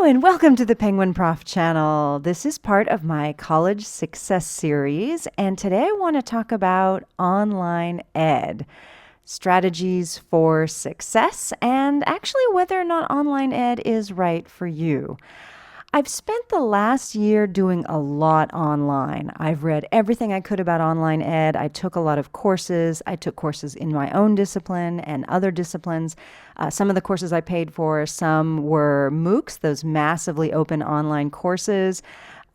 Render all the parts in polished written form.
And welcome to the Penguin Prof channel. This is part of my college success series, and today I want to talk about online ed, strategies for success, and actually whether or not online ed is right for you. I've spent the last year doing a lot online. I've read everything I could about online ed. I took a lot of courses. I took courses in my own discipline and other disciplines. Some of the courses I paid for, some were MOOCs, those massively open online courses.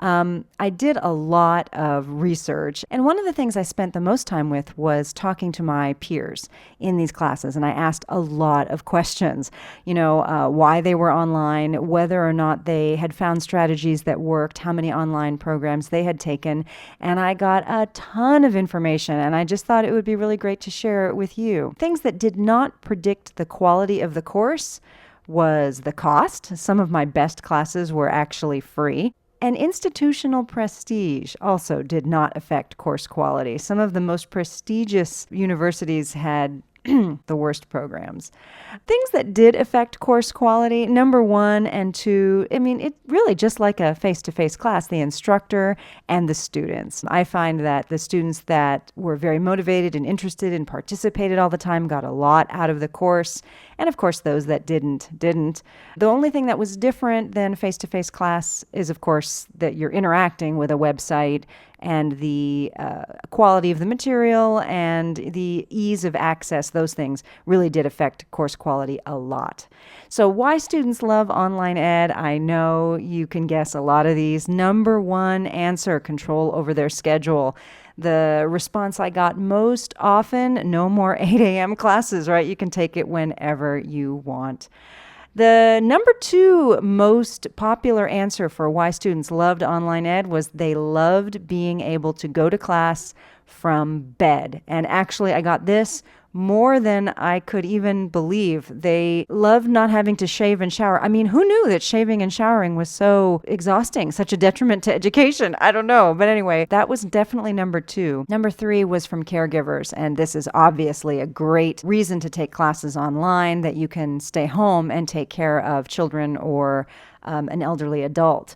I did a lot of research, and one of the things I spent the most time with was talking to my peers in these classes, and I asked a lot of questions, why they were online, whether or not they had found strategies that worked, how many online programs they had taken, and I got a ton of information, and I just thought it would be really great to share it with you. Things that did not predict the quality of the course was the cost. Some of my best classes were actually free. And institutional prestige also did not affect course quality. Some of the most prestigious universities had the worst programs. Things that did affect course quality, number one and two, it really just like a face-to-face class, the instructor and the students. I find that the students that were very motivated and interested and participated all the time got a lot out of the course. And of course, those that didn't. The only thing that was different than face-to-face class is, of course, that you're interacting with a website, and the quality of the material and the ease of access, those things really did affect course quality a lot. So why students love online ed? I know you can guess a lot of these. Number one answer, control over their schedule. The response I got most often, no more 8 a.m. classes, right? You can take it whenever you want. The number two most popular answer for why students loved online ed was they loved being able to go to class from bed. And actually, I got this more than I could even believe. They loved not having to shave and shower. Who knew that shaving and showering was so exhausting, such a detriment to education? I don't know. But anyway, that was definitely number two. Number three was from caregivers. And this is obviously a great reason to take classes online, that you can stay home and take care of children or an elderly adult.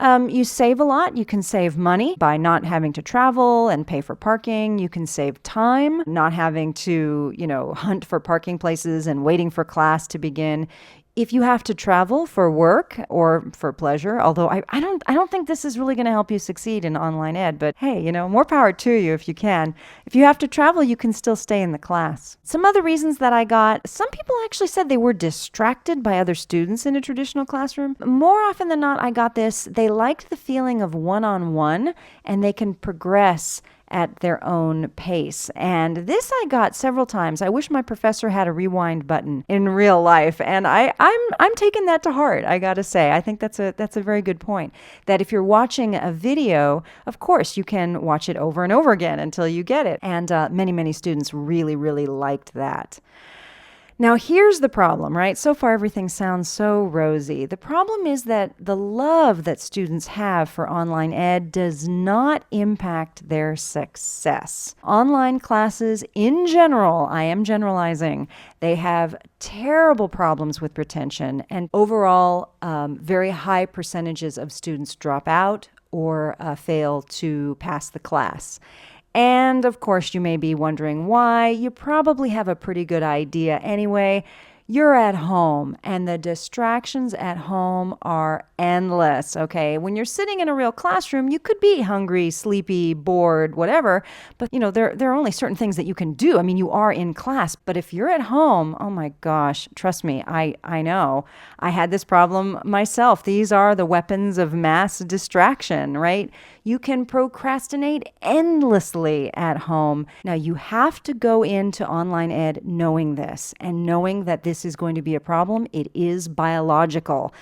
You save a lot. You can save money by not having to travel and pay for parking. You can save time, not having to, hunt for parking places and waiting for class to begin. If you have to travel for work or for pleasure, although I don't think this is really going to help you succeed in online ed, but hey, more power to you if you can. If you have to travel, you can still stay in the class. Some other reasons that I got, some people actually said they were distracted by other students in a traditional classroom. More often than not, I got this. They liked the feeling of one-on-one, and they can progress at their own pace. And this I got several times. I wish my professor had a rewind button in real life. And I'm taking that to heart, I gotta say. I think that's a very good point. That if you're watching a video, of course, you can watch it over and over again until you get it. And many students really, really liked that. Now, here's the problem, right? So far, everything sounds so rosy. The problem is that the love that students have for online ed does not impact their success. Online classes, in general, I am generalizing, they have terrible problems with retention, and overall, very high percentages of students drop out or fail to pass the class. And of course, you may be wondering why. You probably have a pretty good idea anyway. You're at home, and the distractions at home are endless, okay? When you're sitting in a real classroom, you could be hungry, sleepy, bored, whatever, but there are only certain things that you can do. You are in class, but if you're at home, oh my gosh, trust me, I know. I had this problem myself. These are the weapons of mass distraction, right? You can procrastinate endlessly at home. Now, you have to go into online ed knowing this, and knowing that this is going to be a problem. It is biological.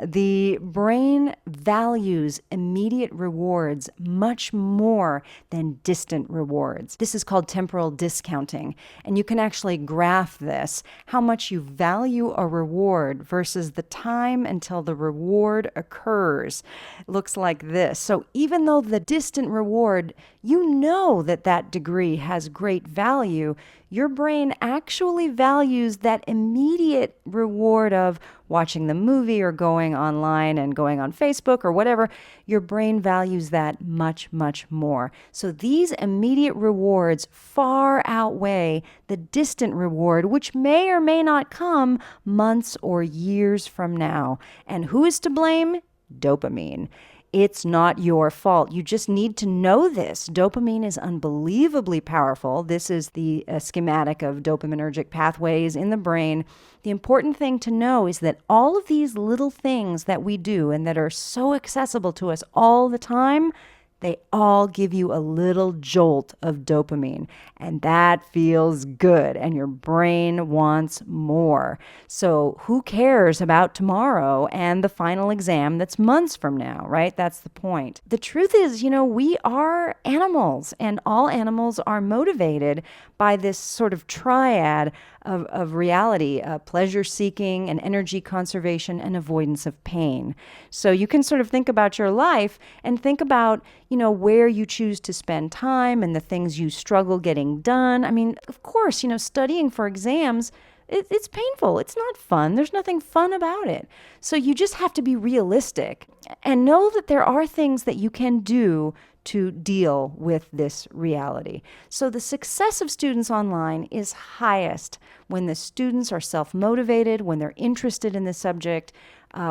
The brain values immediate rewards much more than distant rewards. This is called temporal discounting. And you can actually graph this, how much you value a reward versus the time until the reward occurs. It looks like this. So even though the distant reward, you know that degree has great value, your brain actually values that immediate reward of watching the movie or going online and going on Facebook or whatever. Your brain values that much, much more. So these immediate rewards far outweigh the distant reward, which may or may not come months or years from now. And who is to blame? Dopamine. It's not your fault. You just need to know this. Dopamine is unbelievably powerful. This is the schematic of dopaminergic pathways in the brain. The important thing to know is that all of these little things that we do and that are so accessible to us all the time, they all give you a little jolt of dopamine, and that feels good, and your brain wants more. So who cares about tomorrow and the final exam that's months from now, right? That's the point. The truth is, we are animals, and all animals are motivated by this sort of triad of reality, pleasure seeking and energy conservation and avoidance of pain. So you can sort of think about your life and think about, where you choose to spend time and the things you struggle getting done. I mean, of course, studying for exams, it's painful. It's not fun. There's nothing fun about it. So you just have to be realistic and know that there are things that you can do to deal with this reality. So the success of students online is highest when the students are self-motivated, when they're interested in the subject,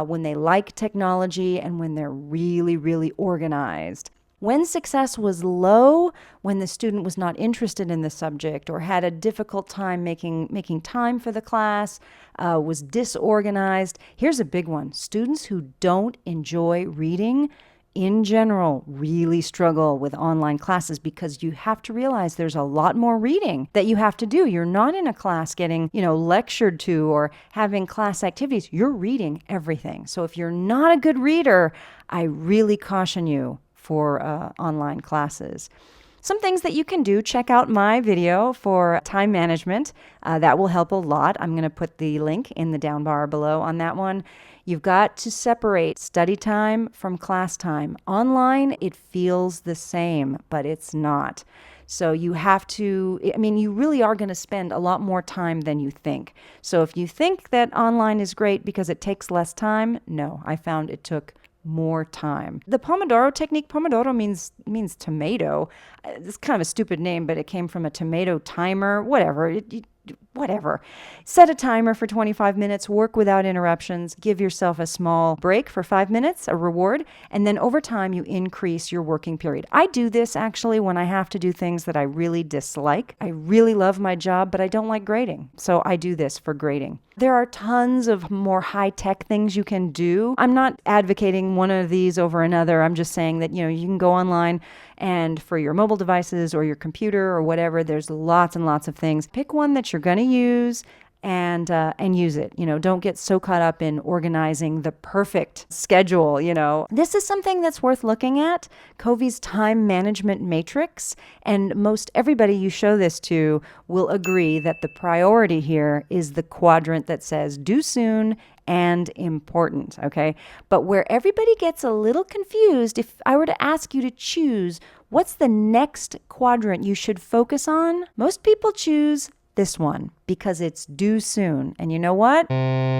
when they like technology, and when they're really, really organized. When success was low, when the student was not interested in the subject or had a difficult time making time for the class, was disorganized. Here's a big one. Students who don't enjoy reading in general really struggle with online classes because you have to realize there's a lot more reading that you have to do. You're not in a class getting, lectured to or having class activities. You're reading everything. So if you're not a good reader, I really caution you for online classes. Some things that you can do, check out my video for time management. That will help a lot. I'm going to put the link in the down bar below on that one. You've got to separate study time from class time. Online, it feels the same, but it's not. So you have to, you really are going to spend a lot more time than you think. So if you think that online is great because it takes less time, no, I found it took more time. The Pomodoro Technique, Pomodoro means tomato. It's kind of a stupid name, but it came from a tomato timer, whatever. Whatever. Set a timer for 25 minutes, work without interruptions, give yourself a small break for 5 minutes, a reward, and then over time you increase your working period. I do this actually when I have to do things that I really dislike. I really love my job, but I don't like grading. So I do this for grading. There are tons of more high-tech things you can do. I'm not advocating one of these over another. I'm just saying that, you can go online and for your mobile devices or your computer or whatever, there's lots and lots of things. Pick one that you're going to use and use it. Don't get so caught up in organizing the perfect schedule. This is something that's worth looking at, Covey's time management matrix. And most everybody you show this to will agree that the priority here is the quadrant that says do soon and important, okay? But where everybody gets a little confused, if I were to ask you to choose what's the next quadrant you should focus on, most people choose this one because it's due soon. And you know what?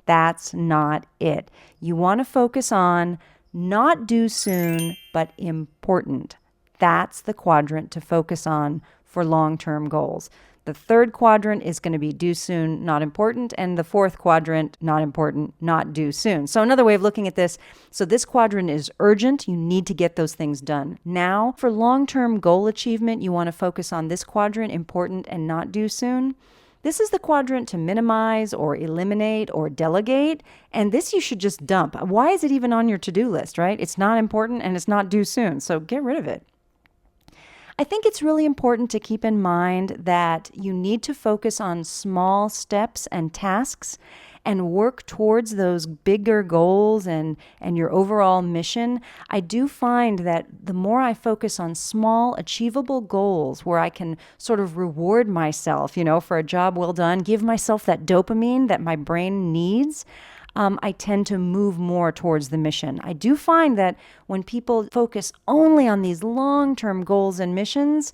That's not it. You want to focus on not due soon, but important. That's the quadrant to focus on for long-term goals. The third quadrant is going to be due soon, not important. And the fourth quadrant, not important, not due soon. So another way of looking at this, so this quadrant is urgent. You need to get those things done now. For long-term goal achievement, you want to focus on this quadrant, important and not due soon. This is the quadrant to minimize or eliminate or delegate. And this you should just dump. Why is it even on your to-do list, right? It's not important and it's not due soon. So get rid of it. I think it's really important to keep in mind that you need to focus on small steps and tasks and work towards those bigger goals and your overall mission. I do find that the more I focus on small, achievable goals where I can sort of reward myself, for a job well done, give myself that dopamine that my brain needs, I tend to move more towards the mission. I do find that when people focus only on these long-term goals and missions,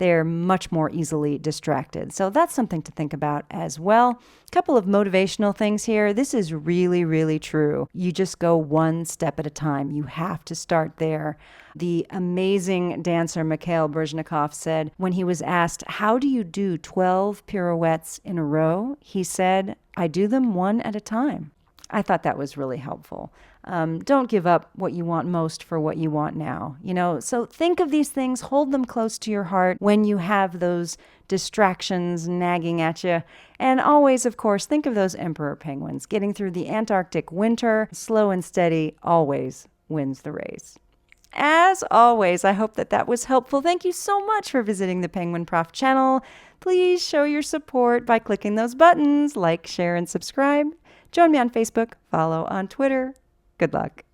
they're much more easily distracted. So that's something to think about as well. A couple of motivational things here. This is really, really true. You just go one step at a time. You have to start there. The amazing dancer Mikhail Baryshnikov said when he was asked, how do you do 12 pirouettes in a row? He said, I do them one at a time. I thought that was really helpful. Don't give up what you want most for what you want now. So think of these things, hold them close to your heart when you have those distractions nagging at you. And always, of course, think of those emperor penguins. Getting through the Antarctic winter, slow and steady, always wins the race. As always, I hope that was helpful. Thank you so much for visiting the Penguin Prof channel. Please show your support by clicking those buttons, like, share, and subscribe. Join me on Facebook, follow on Twitter. Good luck.